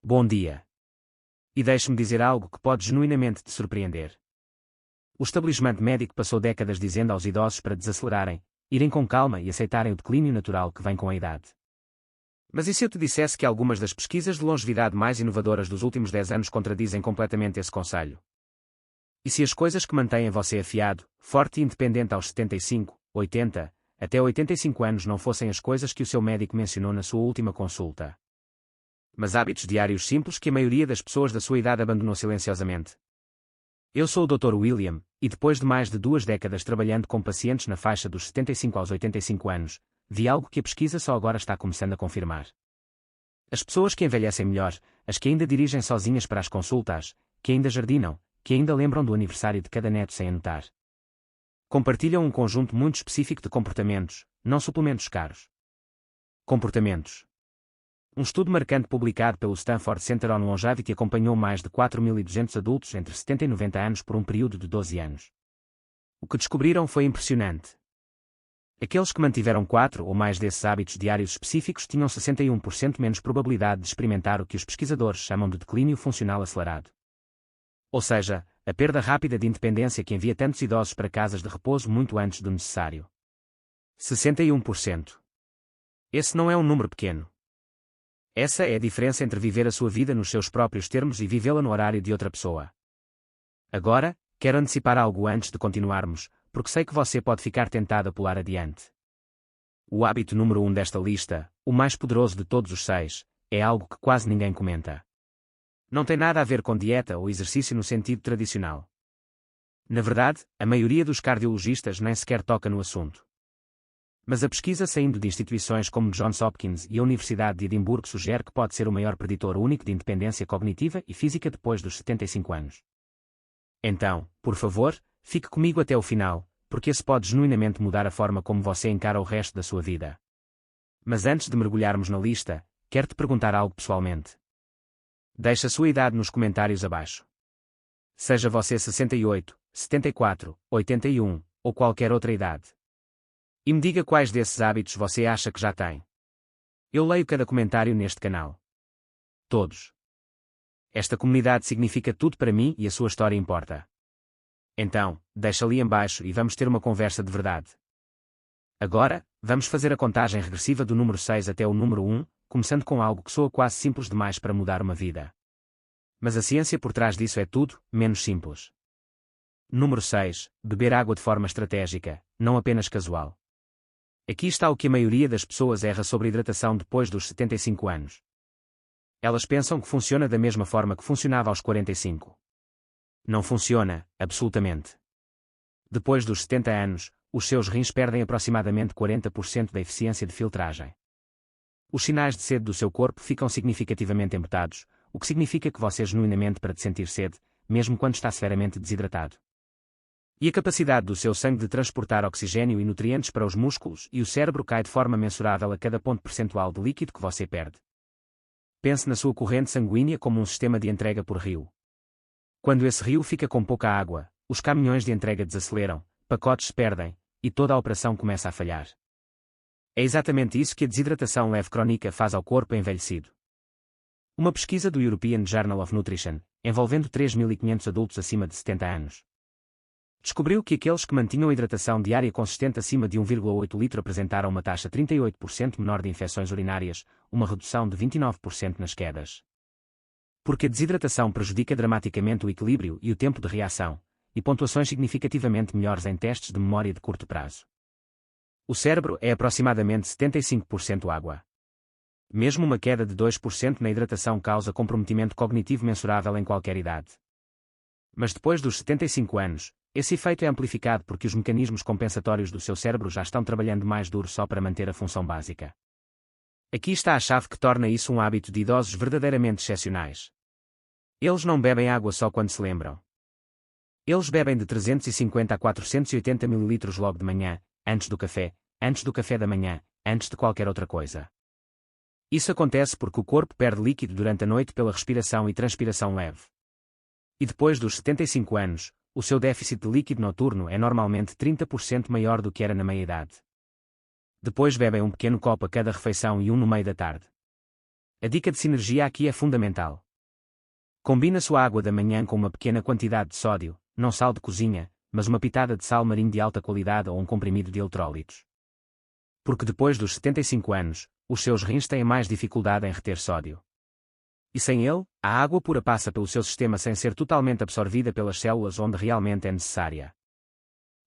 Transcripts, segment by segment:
Bom dia. E deixe-me dizer algo que pode genuinamente te surpreender. O estabelecimento médico passou décadas dizendo aos idosos para desacelerarem, irem com calma e aceitarem o declínio natural que vem com a idade. Mas e se eu te dissesse que algumas das pesquisas de longevidade mais inovadoras dos últimos 10 anos contradizem completamente esse conselho? E se as coisas que mantêm você afiado, forte e independente aos 75, 80, até 85 anos não fossem as coisas que o seu médico mencionou na sua última consulta? Mas hábitos diários simples que a maioria das pessoas da sua idade abandonou silenciosamente. Eu sou o Dr. William, e depois de mais de 2 décadas trabalhando com pacientes na faixa dos 75 aos 85 anos, vi algo que a pesquisa só agora está começando a confirmar. As pessoas que envelhecem melhor, as que ainda dirigem sozinhas para as consultas, que ainda jardinam, que ainda lembram do aniversário de cada neto sem anotar, compartilham um conjunto muito específico de comportamentos, não suplementos caros. Comportamentos. Um estudo marcante publicado pelo Stanford Center on Longevity acompanhou mais de 4.200 adultos entre 70 e 90 anos por um período de 12 anos. O que descobriram foi impressionante. Aqueles que mantiveram 4 ou mais desses hábitos diários específicos tinham 61% menos probabilidade de experimentar o que os pesquisadores chamam de declínio funcional acelerado. Ou seja, a perda rápida de independência que envia tantos idosos para casas de repouso muito antes do necessário. 61%. Esse não é um número pequeno. Essa é a diferença entre viver a sua vida nos seus próprios termos e vivê-la no horário de outra pessoa. Agora, quero antecipar algo antes de continuarmos, porque sei que você pode ficar tentado a pular adiante. O hábito número 1 desta lista, o mais poderoso de todos os 6, é algo que quase ninguém comenta. Não tem nada a ver com dieta ou exercício no sentido tradicional. Na verdade, a maioria dos cardiologistas nem sequer toca no assunto. Mas a pesquisa saindo de instituições como Johns Hopkins e a Universidade de Edimburgo sugere que pode ser o maior preditor único de independência cognitiva e física depois dos 75 anos. Então, por favor, fique comigo até o final, porque esse pode genuinamente mudar a forma como você encara o resto da sua vida. Mas antes de mergulharmos na lista, quero te perguntar algo pessoalmente. Deixe a sua idade nos comentários abaixo. Seja você 68, 74, 81, ou qualquer outra idade. E me diga quais desses hábitos você acha que já tem. Eu leio cada comentário neste canal. Todos. Esta comunidade significa tudo para mim e a sua história importa. Então, deixa ali embaixo e vamos ter uma conversa de verdade. Agora, vamos fazer a contagem regressiva do número 6 até o número 1, começando com algo que soa quase simples demais para mudar uma vida. Mas a ciência por trás disso é tudo, menos simples. Número 6. Beber água de forma estratégica, não apenas casual. Aqui está o que a maioria das pessoas erra sobre hidratação depois dos 75 anos. Elas pensam que funciona da mesma forma que funcionava aos 45. Não funciona, absolutamente. Depois dos 70 anos, os seus rins perdem aproximadamente 40% da eficiência de filtragem. Os sinais de sede do seu corpo ficam significativamente embutados, o que significa que você genuinamente para de sentir sede, mesmo quando está severamente desidratado. E a capacidade do seu sangue de transportar oxigênio e nutrientes para os músculos e o cérebro cai de forma mensurável a cada ponto percentual de líquido que você perde. Pense na sua corrente sanguínea como um sistema de entrega por rio. Quando esse rio fica com pouca água, os caminhões de entrega desaceleram, pacotes se perdem, e toda a operação começa a falhar. É exatamente isso que a desidratação leve crónica faz ao corpo envelhecido. Uma pesquisa do European Journal of Nutrition, envolvendo 3.500 adultos acima de 70 anos, descobriu que aqueles que mantinham a hidratação diária consistente acima de 1,8 litro apresentaram uma taxa 38% menor de infecções urinárias, uma redução de 29% nas quedas. Porque a desidratação prejudica dramaticamente o equilíbrio e o tempo de reação, e pontuações significativamente melhores em testes de memória de curto prazo. O cérebro é aproximadamente 75% água. Mesmo uma queda de 2% na hidratação causa comprometimento cognitivo mensurável em qualquer idade. Mas depois dos 75 anos, esse efeito é amplificado porque os mecanismos compensatórios do seu cérebro já estão trabalhando mais duro só para manter a função básica. Aqui está a chave que torna isso um hábito de idosos verdadeiramente excepcionais. Eles não bebem água só quando se lembram. Eles bebem de 350 a 480 ml logo de manhã, antes do café da manhã, antes de qualquer outra coisa. Isso acontece porque o corpo perde líquido durante a noite pela respiração e transpiração leve. E depois dos 75 anos, o seu déficit de líquido noturno é normalmente 30% maior do que era na meia-idade. Depois bebem um pequeno copo a cada refeição e um no meio da tarde. A dica de sinergia aqui é fundamental. Combina sua água da manhã com uma pequena quantidade de sódio, não sal de cozinha, mas uma pitada de sal marinho de alta qualidade ou um comprimido de eletrólitos. Porque depois dos 75 anos, os seus rins têm mais dificuldade em reter sódio. E sem ele, a água pura passa pelo seu sistema sem ser totalmente absorvida pelas células onde realmente é necessária.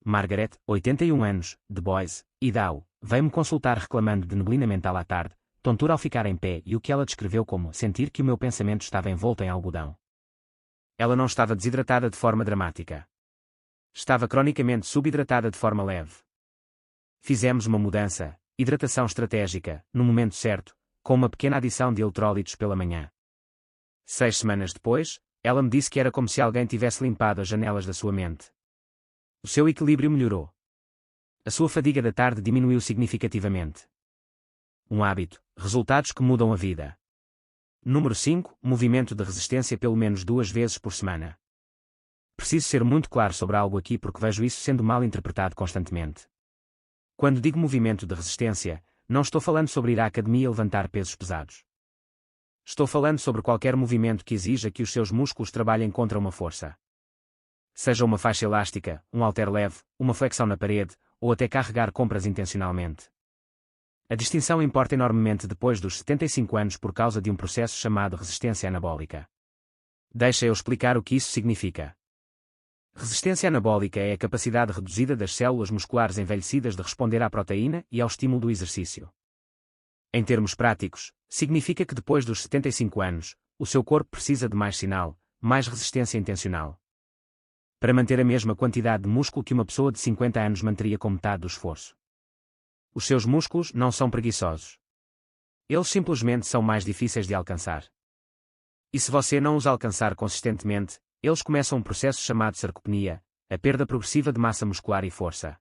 Margaret, 81 anos, de Boise, Idaho, veio-me consultar reclamando de neblina mental à tarde, tontura ao ficar em pé e o que ela descreveu como sentir que o meu pensamento estava envolto em algodão. Ela não estava desidratada de forma dramática. Estava cronicamente subidratada de forma leve. Fizemos uma mudança, hidratação estratégica, no momento certo, com uma pequena adição de eletrólitos pela manhã. 6 semanas depois, ela me disse que era como se alguém tivesse limpado as janelas da sua mente. O seu equilíbrio melhorou. A sua fadiga da tarde diminuiu significativamente. Um hábito, resultados que mudam a vida. Número 5. Movimento de resistência pelo menos 2 vezes por semana. Preciso ser muito claro sobre algo aqui porque vejo isso sendo mal interpretado constantemente. Quando digo movimento de resistência, não estou falando sobre ir à academia levantar pesos pesados. Estou falando sobre qualquer movimento que exija que os seus músculos trabalhem contra uma força. Seja uma faixa elástica, um halter leve, uma flexão na parede, ou até carregar compras intencionalmente. A distinção importa enormemente depois dos 75 anos por causa de um processo chamado resistência anabólica. Deixa eu explicar o que isso significa. Resistência anabólica é a capacidade reduzida das células musculares envelhecidas de responder à proteína e ao estímulo do exercício. Em termos práticos, significa que depois dos 75 anos, o seu corpo precisa de mais sinal, mais resistência intencional. Para manter a mesma quantidade de músculo que uma pessoa de 50 anos manteria com metade do esforço. Os seus músculos não são preguiçosos. Eles simplesmente são mais difíceis de alcançar. E se você não os alcançar consistentemente, eles começam um processo chamado sarcopenia, a perda progressiva de massa muscular e força.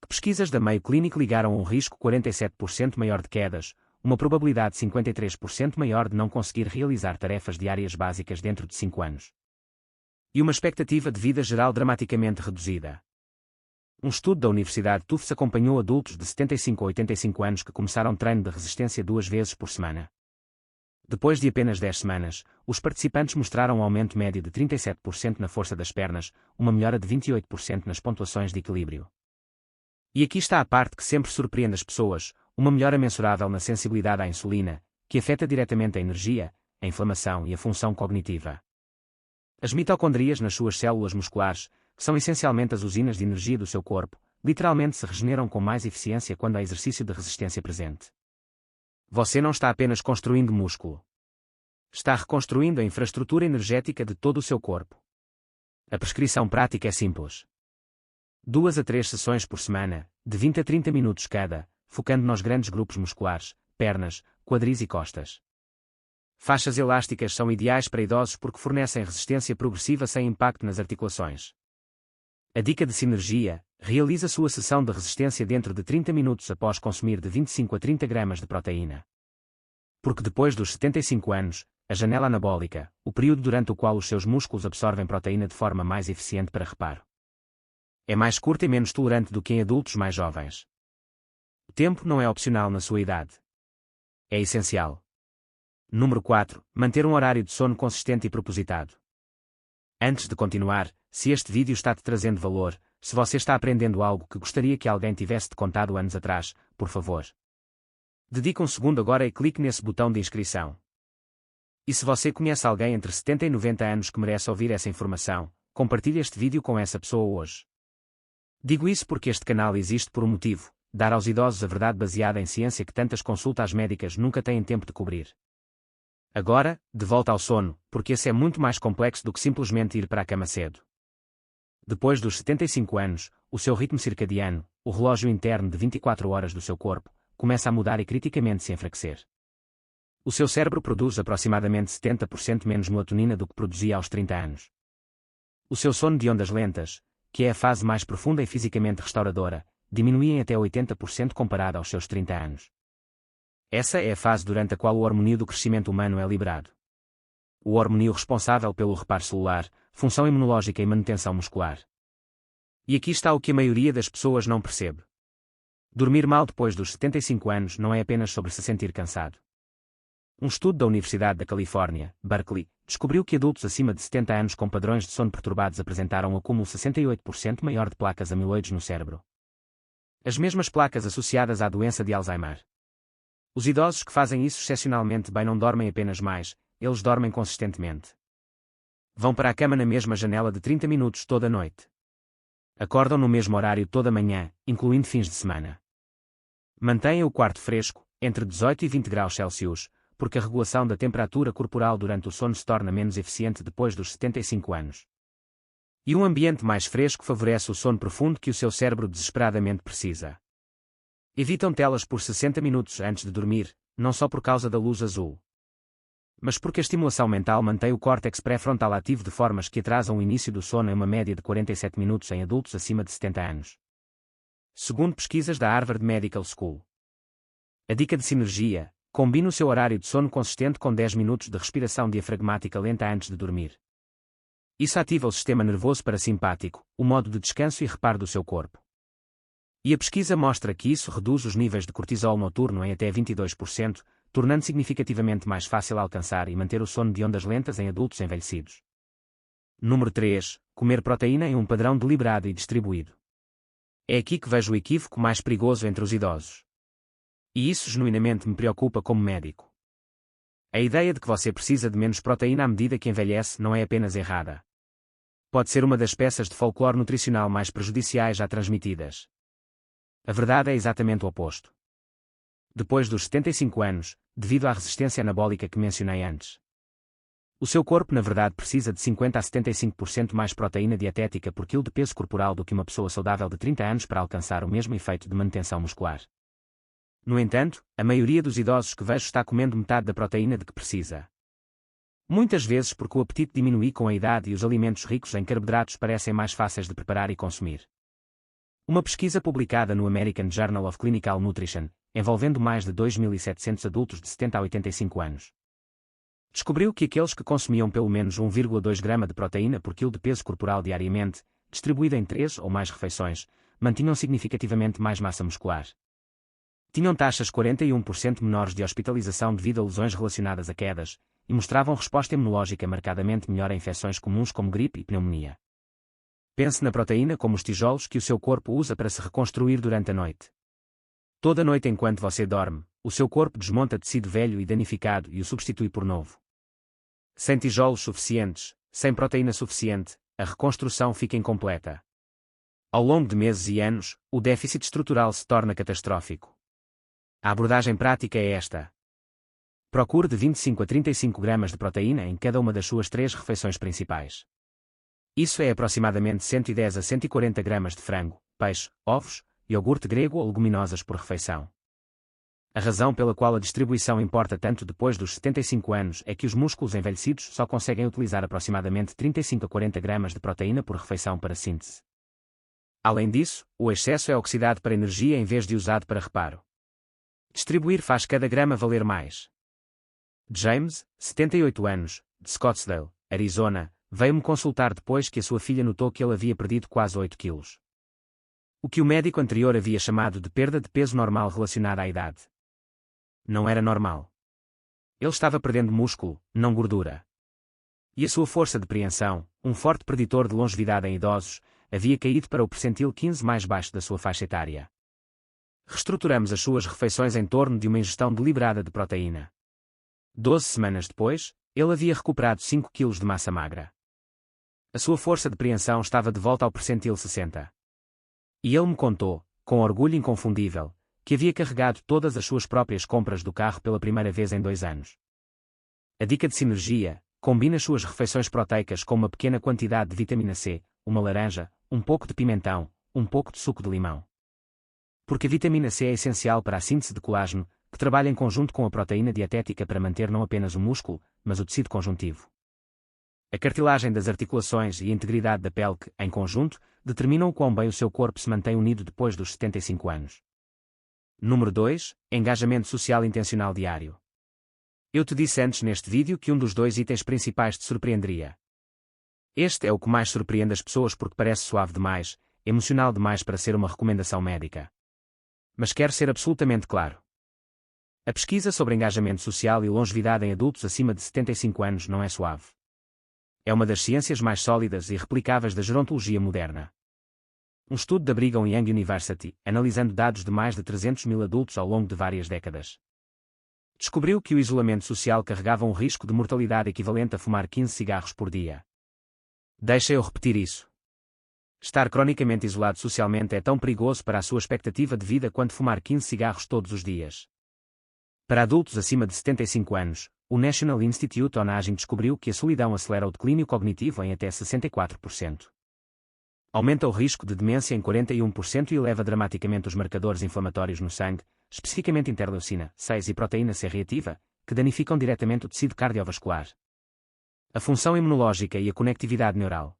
Que pesquisas da Mayo Clinic ligaram um risco 47% maior de quedas, uma probabilidade 53% maior de não conseguir realizar tarefas diárias básicas dentro de 5 anos. E uma expectativa de vida geral dramaticamente reduzida. Um estudo da Universidade Tufts acompanhou adultos de 75 a 85 anos que começaram treino de resistência 2 vezes por semana. Depois de apenas 10 semanas, os participantes mostraram um aumento médio de 37% na força das pernas, uma melhora de 28% nas pontuações de equilíbrio. E aqui está a parte que sempre surpreende as pessoas, uma melhora mensurável na sensibilidade à insulina, que afeta diretamente a energia, a inflamação e a função cognitiva. As mitocondrias nas suas células musculares, que são essencialmente as usinas de energia do seu corpo, literalmente se regeneram com mais eficiência quando há exercício de resistência presente. Você não está apenas construindo músculo. Está reconstruindo a infraestrutura energética de todo o seu corpo. A prescrição prática é simples. 2 a 3 sessões por semana, de 20 a 30 minutos cada, focando nos grandes grupos musculares, pernas, quadris e costas. Faixas elásticas são ideais para idosos porque fornecem resistência progressiva sem impacto nas articulações. A dica de sinergia: realiza sua sessão de resistência dentro de 30 minutos após consumir de 25 a 30 gramas de proteína. Porque depois dos 75 anos, a janela anabólica, o período durante o qual os seus músculos absorvem proteína de forma mais eficiente para reparo, é mais curta e menos tolerante do que em adultos mais jovens. O tempo não é opcional na sua idade. É essencial. Número 4. Manter um horário de sono consistente e propositado. Antes de continuar, se este vídeo está te trazendo valor, se você está aprendendo algo que gostaria que alguém tivesse te contado anos atrás, por favor, dedique um segundo agora e clique nesse botão de inscrição. E se você conhece alguém entre 70 e 90 anos que merece ouvir essa informação, compartilhe este vídeo com essa pessoa hoje. Digo isso porque este canal existe por um motivo: dar aos idosos a verdade baseada em ciência que tantas consultas médicas nunca têm tempo de cobrir. Agora, de volta ao sono, porque esse é muito mais complexo do que simplesmente ir para a cama cedo. Depois dos 75 anos, o seu ritmo circadiano, o relógio interno de 24 horas do seu corpo, começa a mudar e criticamente se enfraquecer. O seu cérebro produz aproximadamente 70% menos melatonina do que produzia aos 30 anos. O seu sono de ondas lentas, que é a fase mais profunda e fisicamente restauradora, diminui em até 80% comparado aos seus 30 anos. Essa é a fase durante a qual o hormônio do crescimento humano é liberado. O hormônio responsável pelo reparo celular, função imunológica e manutenção muscular. E aqui está o que a maioria das pessoas não percebe. Dormir mal depois dos 75 anos não é apenas sobre se sentir cansado. Um estudo da Universidade da Califórnia, Berkeley, descobriu que adultos acima de 70 anos com padrões de sono perturbados apresentaram um acúmulo 68% maior de placas amiloides no cérebro. As mesmas placas associadas à doença de Alzheimer. Os idosos que fazem isso excepcionalmente bem não dormem apenas mais, eles dormem consistentemente. Vão para a cama na mesma janela de 30 minutos toda a noite. Acordam no mesmo horário toda a manhã, incluindo fins de semana. Mantenham o quarto fresco, entre 18 e 20 graus Celsius, porque a regulação da temperatura corporal durante o sono se torna menos eficiente depois dos 75 anos. E um ambiente mais fresco favorece o sono profundo que o seu cérebro desesperadamente precisa. Evitam telas por 60 minutos antes de dormir, não só por causa da luz azul, mas porque a estimulação mental mantém o córtex pré-frontal ativo de formas que atrasam o início do sono em uma média de 47 minutos em adultos acima de 70 anos. Segundo pesquisas da Harvard Medical School. A dica de sinergia: combine o seu horário de sono consistente com 10 minutos de respiração diafragmática lenta antes de dormir. Isso ativa o sistema nervoso parasimpático, o modo de descanso e reparo do seu corpo. E a pesquisa mostra que isso reduz os níveis de cortisol noturno em até 22%, tornando significativamente mais fácil alcançar e manter o sono de ondas lentas em adultos envelhecidos. Número 3. Comer proteína em um padrão deliberado e distribuído. É aqui que vejo o equívoco mais perigoso entre os idosos. E isso genuinamente me preocupa como médico. A ideia de que você precisa de menos proteína à medida que envelhece não é apenas errada. Pode ser uma das peças de folclore nutricional mais prejudiciais já transmitidas. A verdade é exatamente o oposto. Depois dos 75 anos, devido à resistência anabólica que mencionei antes, o seu corpo na verdade precisa de 50 a 75% mais proteína dietética por quilo de peso corporal do que uma pessoa saudável de 30 anos para alcançar o mesmo efeito de manutenção muscular. No entanto, a maioria dos idosos que vejo está comendo metade da proteína de que precisa. Muitas vezes porque o apetite diminui com a idade e os alimentos ricos em carboidratos parecem mais fáceis de preparar e consumir. Uma pesquisa publicada no American Journal of Clinical Nutrition, envolvendo mais de 2.700 adultos de 70 a 85 anos, descobriu que aqueles que consumiam pelo menos 1,2 grama de proteína por quilo de peso corporal diariamente, distribuída em 3 ou mais refeições, mantinham significativamente mais massa muscular. Tinham taxas 41% menores de hospitalização devido a lesões relacionadas a quedas, e mostravam resposta imunológica marcadamente melhor a infecções comuns como gripe e pneumonia. Pense na proteína como os tijolos que o seu corpo usa para se reconstruir durante a noite. Toda noite enquanto você dorme, o seu corpo desmonta tecido velho e danificado e o substitui por novo. Sem tijolos suficientes, sem proteína suficiente, a reconstrução fica incompleta. Ao longo de meses e anos, o déficit estrutural se torna catastrófico. A abordagem prática é esta. Procure de 25 a 35 gramas de proteína em cada uma das suas 3 refeições principais. Isso é aproximadamente 110 a 140 gramas de frango, peixe, ovos, iogurte grego ou leguminosas por refeição. A razão pela qual a distribuição importa tanto depois dos 75 anos é que os músculos envelhecidos só conseguem utilizar aproximadamente 35 a 40 gramas de proteína por refeição para síntese. Além disso, o excesso é oxidado para energia em vez de usado para reparo. Distribuir faz cada grama valer mais. James, 78 anos, de Scottsdale, Arizona, veio-me consultar depois que a sua filha notou que ele havia perdido quase 8 quilos. O que o médico anterior havia chamado de perda de peso normal relacionada à idade. Não era normal. Ele estava perdendo músculo, não gordura. E a sua força de preensão, um forte preditor de longevidade em idosos, havia caído para o percentil 15 mais baixo da sua faixa etária. Reestruturamos as suas refeições em torno de uma ingestão deliberada de proteína. 12 semanas depois, ele havia recuperado 5 quilos de massa magra. A sua força de preensão estava de volta ao percentil 60. E ele me contou, com orgulho inconfundível, que havia carregado todas as suas próprias compras do carro pela primeira vez em 2 anos. A dica de sinergia: combine as suas refeições proteicas com uma pequena quantidade de vitamina C, uma laranja, um pouco de pimentão, um pouco de suco de limão. Porque a vitamina C é essencial para a síntese de colágeno, que trabalha em conjunto com a proteína dietética para manter não apenas o músculo, mas o tecido conjuntivo. A cartilagem das articulações e a integridade da pele que, em conjunto, determinam o quão bem o seu corpo se mantém unido depois dos 75 anos. Número 2. Engajamento social intencional diário. Eu te disse antes neste vídeo que um dos 2 itens principais te surpreenderia. Este é o que mais surpreende as pessoas porque parece suave demais, emocional demais para ser uma recomendação médica. Mas quero ser absolutamente claro. A pesquisa sobre engajamento social e longevidade em adultos acima de 75 anos não é suave. É uma das ciências mais sólidas e replicáveis da gerontologia moderna. Um estudo da Brigham Young University, analisando dados de mais de 300 mil adultos ao longo de várias décadas, descobriu que o isolamento social carregava um risco de mortalidade equivalente a fumar 15 cigarros por dia. Deixa eu repetir isso. Estar cronicamente isolado socialmente é tão perigoso para a sua expectativa de vida quanto fumar 15 cigarros todos os dias. Para adultos acima de 75 anos, o National Institute on Aging descobriu que a solidão acelera o declínio cognitivo em até 64%. Aumenta o risco de demência em 41% e eleva dramaticamente os marcadores inflamatórios no sangue, especificamente interleucina 6 e proteína C reativa, que danificam diretamente o tecido cardiovascular, a função imunológica e a conectividade neural.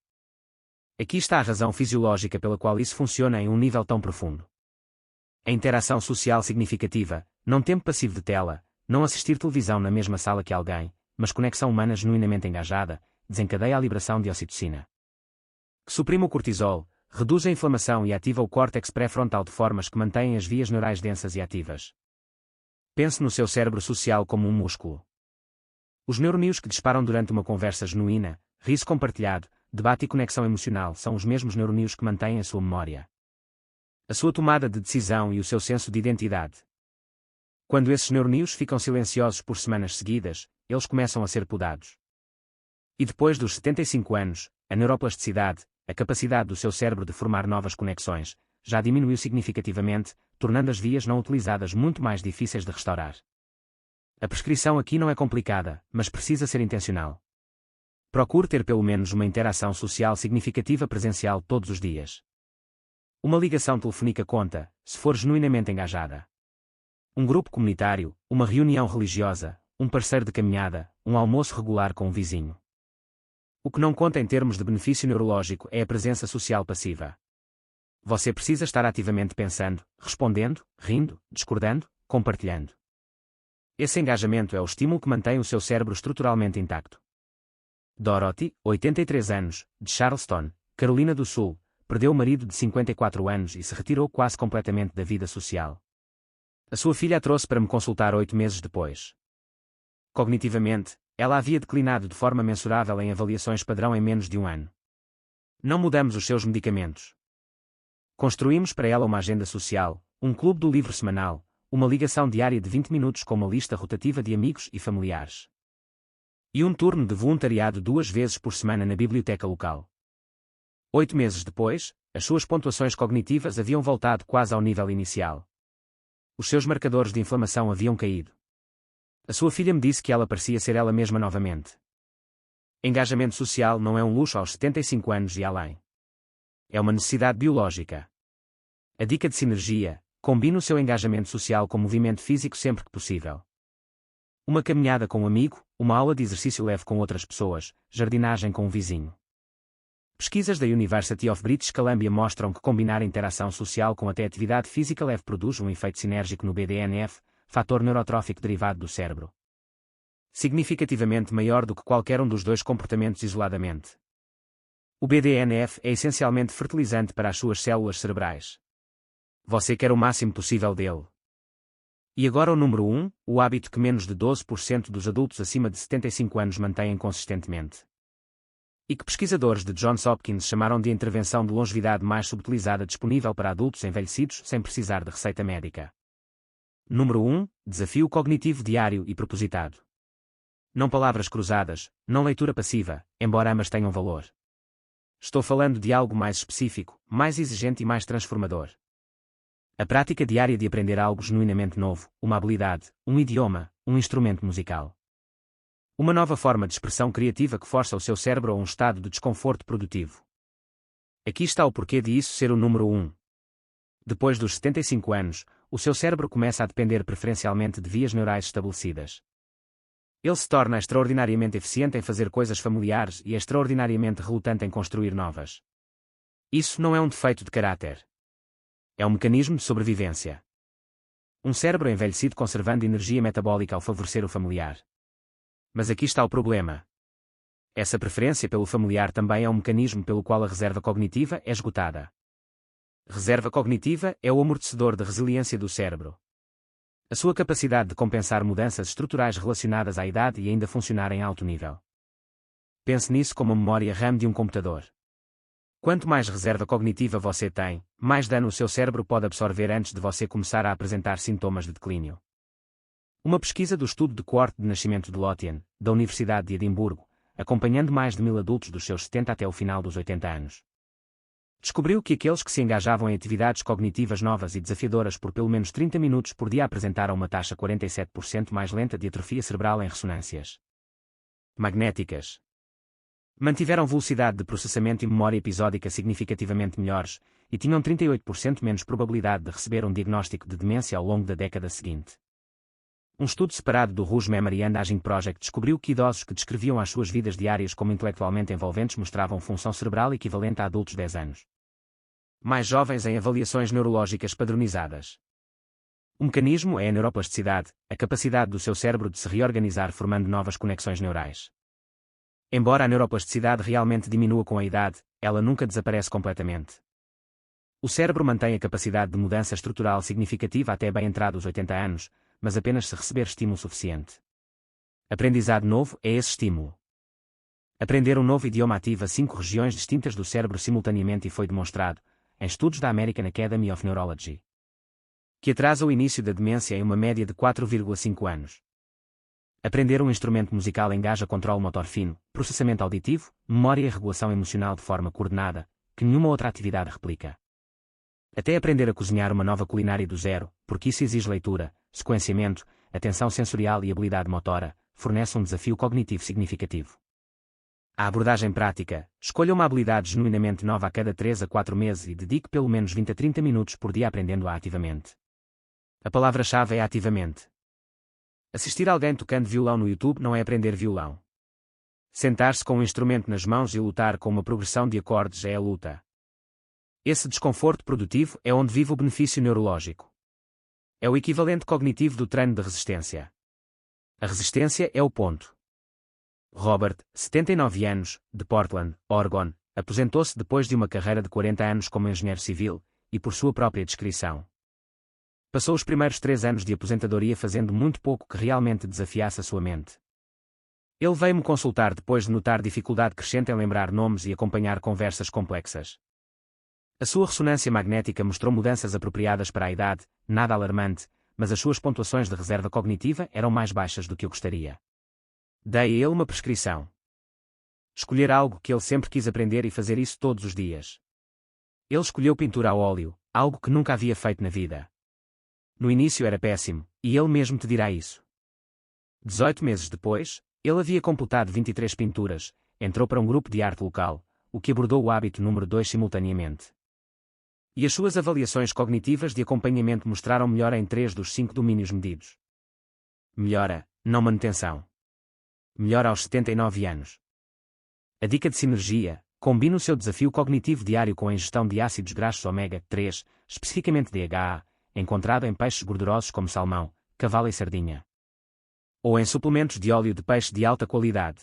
Aqui está a razão fisiológica pela qual isso funciona em um nível tão profundo. A interação social significativa, não tempo passivo de tela, não assistir televisão na mesma sala que alguém, mas conexão humana genuinamente engajada, desencadeia a liberação de ocitocina, que suprime o cortisol, reduz a inflamação e ativa o córtex pré-frontal de formas que mantêm as vias neurais densas e ativas. Pense no seu cérebro social como um músculo. Os neurónios que disparam durante uma conversa genuína, riso compartilhado, debate e conexão emocional são os mesmos neurónios que mantêm a sua memória, a sua tomada de decisão e o seu senso de identidade. Quando esses neurónios ficam silenciosos por semanas seguidas, eles começam a ser podados. E depois dos 75 anos, a neuroplasticidade, a capacidade do seu cérebro de formar novas conexões, já diminuiu significativamente, tornando as vias não utilizadas muito mais difíceis de restaurar. A prescrição aqui não é complicada, mas precisa ser intencional. Procure ter pelo menos uma interação social significativa presencial todos os dias. Uma ligação telefônica conta, se for genuinamente engajada. Um grupo comunitário, uma reunião religiosa, um parceiro de caminhada, um almoço regular com um vizinho. O que não conta em termos de benefício neurológico é a presença social passiva. Você precisa estar ativamente pensando, respondendo, rindo, discordando, compartilhando. Esse engajamento é o estímulo que mantém o seu cérebro estruturalmente intacto. Dorothy, 83 anos, de Charleston, Carolina do Sul, perdeu o marido de 54 anos e se retirou quase completamente da vida social. A sua filha a trouxe para me consultar 8 meses depois. Cognitivamente, ela havia declinado de forma mensurável em avaliações padrão em menos de um ano. Não mudamos os seus medicamentos. Construímos para ela uma agenda social, um clube do livro semanal, uma ligação diária de 20 minutos com uma lista rotativa de amigos e familiares. E um turno de voluntariado 2 vezes por semana na biblioteca local. 8 meses depois, as suas pontuações cognitivas haviam voltado quase ao nível inicial. Os seus marcadores de inflamação haviam caído. A sua filha me disse que ela parecia ser ela mesma novamente. Engajamento social não é um luxo aos 75 anos e além. É uma necessidade biológica. A dica de sinergia: combine o seu engajamento social com movimento físico sempre que possível. Uma caminhada com um amigo, uma aula de exercício leve com outras pessoas, jardinagem com um vizinho. Pesquisas da University of British Columbia mostram que combinar interação social com até atividade física leve produz um efeito sinérgico no BDNF, fator neurotrófico derivado do cérebro, significativamente maior do que qualquer um dos dois comportamentos isoladamente. O BDNF é essencialmente fertilizante para as suas células cerebrais. Você quer o máximo possível dele. E agora o número 1, o hábito que menos de 12% dos adultos acima de 75 anos mantêm consistentemente. E que pesquisadores de Johns Hopkins chamaram de intervenção de longevidade mais subutilizada disponível para adultos envelhecidos sem precisar de receita médica. Número 1, desafio cognitivo diário e propositado. Não palavras cruzadas, não leitura passiva, embora ambas tenham valor. Estou falando de algo mais específico, mais exigente e mais transformador. A prática diária de aprender algo genuinamente novo, uma habilidade, um idioma, um instrumento musical. Uma nova forma de expressão criativa que força o seu cérebro a um estado de desconforto produtivo. Aqui está o porquê de isso ser o número 1. Depois dos 75 anos, o seu cérebro começa a depender preferencialmente de vias neurais estabelecidas. Ele se torna extraordinariamente eficiente em fazer coisas familiares e extraordinariamente relutante em construir novas. Isso não é um defeito de caráter. É um mecanismo de sobrevivência. Um cérebro envelhecido conservando energia metabólica ao favorecer o familiar. Mas aqui está o problema. Essa preferência pelo familiar também é um mecanismo pelo qual a reserva cognitiva é esgotada. Reserva cognitiva é o amortecedor de resiliência do cérebro. A sua capacidade de compensar mudanças estruturais relacionadas à idade e ainda funcionar em alto nível. Pense nisso como a memória RAM de um computador. Quanto mais reserva cognitiva você tem, mais dano o seu cérebro pode absorver antes de você começar a apresentar sintomas de declínio. Uma pesquisa do estudo de coorte de nascimento de Lothian, da Universidade de Edimburgo, acompanhando mais de 1000 adultos dos seus 70 até o final dos 80 anos, descobriu que aqueles que se engajavam em atividades cognitivas novas e desafiadoras por pelo menos 30 minutos por dia apresentaram uma taxa 47% mais lenta de atrofia cerebral em ressonâncias magnéticas. Mantiveram velocidade de processamento e memória episódica significativamente melhores, e tinham 38% menos probabilidade de receber um diagnóstico de demência ao longo da década seguinte. Um estudo separado do Rouge Memory and Aging Project descobriu que idosos que descreviam as suas vidas diárias como intelectualmente envolventes mostravam função cerebral equivalente a adultos 10 anos mais jovens em avaliações neurológicas padronizadas. O mecanismo é a neuroplasticidade, a capacidade do seu cérebro de se reorganizar formando novas conexões neurais. Embora a neuroplasticidade realmente diminua com a idade, ela nunca desaparece completamente. O cérebro mantém a capacidade de mudança estrutural significativa até bem entrados os 80 anos, mas apenas se receber estímulo suficiente. Aprendizado novo é esse estímulo. Aprender um novo idioma ativa 5 regiões distintas do cérebro simultaneamente e foi demonstrado, em estudos da American Academy of Neurology, que atrasa o início da demência em uma média de 4,5 anos. Aprender um instrumento musical engaja controle motor fino, processamento auditivo, memória e regulação emocional de forma coordenada, que nenhuma outra atividade replica. Até aprender a cozinhar uma nova culinária do zero, porque isso exige leitura, sequenciamento, atenção sensorial e habilidade motora, fornece um desafio cognitivo significativo. A abordagem prática: escolha uma habilidade genuinamente nova a cada 3 a 4 meses e dedique pelo menos 20 a 30 minutos por dia aprendendo-a ativamente. A palavra-chave é ativamente. Assistir alguém tocando violão no YouTube não é aprender violão. Sentar-se com um instrumento nas mãos e lutar com uma progressão de acordes é a luta. Esse desconforto produtivo é onde vive o benefício neurológico. É o equivalente cognitivo do treino de resistência. A resistência é o ponto. Robert, 79 anos, de Portland, Oregon, aposentou-se depois de uma carreira de 40 anos como engenheiro civil, e por sua própria descrição, passou os primeiros 3 anos de aposentadoria fazendo muito pouco que realmente desafiasse a sua mente. Ele veio-me consultar depois de notar dificuldade crescente em lembrar nomes e acompanhar conversas complexas. A sua ressonância magnética mostrou mudanças apropriadas para a idade, nada alarmante, mas as suas pontuações de reserva cognitiva eram mais baixas do que eu gostaria. Dei a ele uma prescrição. Escolher algo que ele sempre quis aprender e fazer isso todos os dias. Ele escolheu pintura a óleo, algo que nunca havia feito na vida. No início era péssimo, e ele mesmo te dirá isso. 18 meses depois, ele havia completado 23 pinturas, entrou para um grupo de arte local, o que abordou o hábito número 2 simultaneamente. E as suas avaliações cognitivas de acompanhamento mostraram melhora em 3 dos 5 domínios medidos. Melhora, não manutenção. Melhora aos 79 anos. A dica de sinergia: combine o seu desafio cognitivo diário com a ingestão de ácidos graxos ômega 3, especificamente DHA, encontrado em peixes gordurosos como salmão, cavalo e sardinha. Ou em suplementos de óleo de peixe de alta qualidade.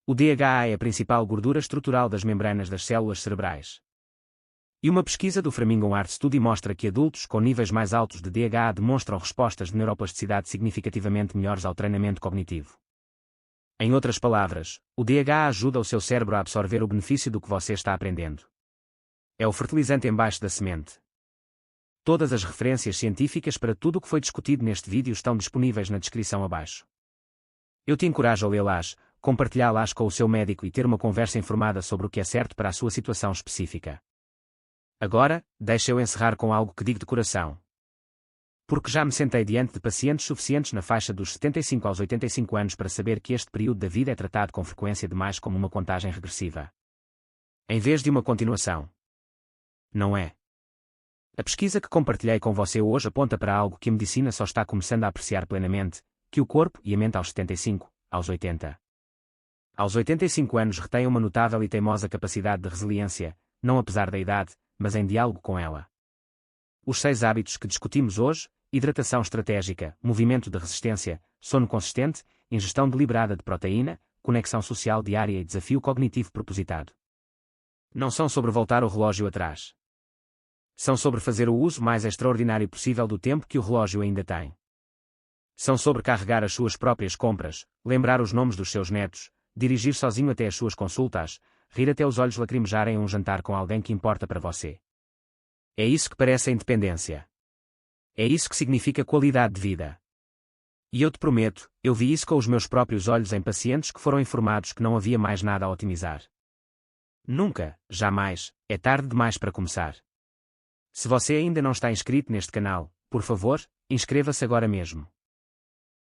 O DHA é a principal gordura estrutural das membranas das células cerebrais. E uma pesquisa do Framingham Art Study mostra que adultos com níveis mais altos de DHA demonstram respostas de neuroplasticidade significativamente melhores ao treinamento cognitivo. Em outras palavras, o DHA ajuda o seu cérebro a absorver o benefício do que você está aprendendo. É o fertilizante embaixo da semente. Todas as referências científicas para tudo o que foi discutido neste vídeo estão disponíveis na descrição abaixo. Eu te encorajo a lê-las, compartilhá-las com o seu médico e ter uma conversa informada sobre o que é certo para a sua situação específica. Agora, deixa eu encerrar com algo que digo de coração. Porque já me sentei diante de pacientes suficientes na faixa dos 75 aos 85 anos para saber que este período da vida é tratado com frequência demais como uma contagem regressiva, em vez de uma continuação. Não é? A pesquisa que compartilhei com você hoje aponta para algo que a medicina só está começando a apreciar plenamente, que o corpo e a mente aos 75, aos 80. Aos 85 anos retêm uma notável e teimosa capacidade de resiliência, não apesar da idade, mas em diálogo com ela. Os 6 hábitos que discutimos hoje: hidratação estratégica, movimento de resistência, sono consistente, ingestão deliberada de proteína, conexão social diária e desafio cognitivo propositado. Não são sobre voltar o relógio atrás. São sobre fazer o uso mais extraordinário possível do tempo que o relógio ainda tem. São sobre carregar as suas próprias compras, lembrar os nomes dos seus netos, dirigir sozinho até as suas consultas, rir até os olhos lacrimejarem em um jantar com alguém que importa para você. É isso que parece a independência. É isso que significa qualidade de vida. E eu te prometo, eu vi isso com os meus próprios olhos em pacientes que foram informados que não havia mais nada a otimizar. Nunca, jamais, é tarde demais para começar. Se você ainda não está inscrito neste canal, por favor, inscreva-se agora mesmo.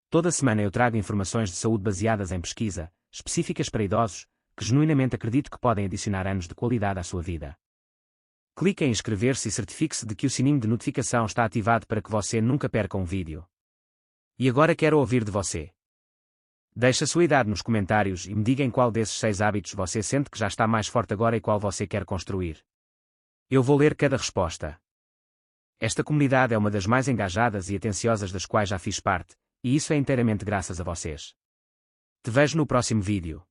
Toda semana eu trago informações de saúde baseadas em pesquisa, específicas para idosos, que genuinamente acredito que podem adicionar anos de qualidade à sua vida. Clique em inscrever-se e certifique-se de que o sininho de notificação está ativado para que você nunca perca um vídeo. E agora quero ouvir de você. Deixe a sua idade nos comentários e me diga em qual desses 6 hábitos você sente que já está mais forte agora e qual você quer construir. Eu vou ler cada resposta. Esta comunidade é uma das mais engajadas e atenciosas das quais já fiz parte, e isso é inteiramente graças a vocês. Te vejo no próximo vídeo.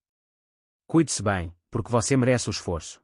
Cuide-se bem, porque você merece o esforço.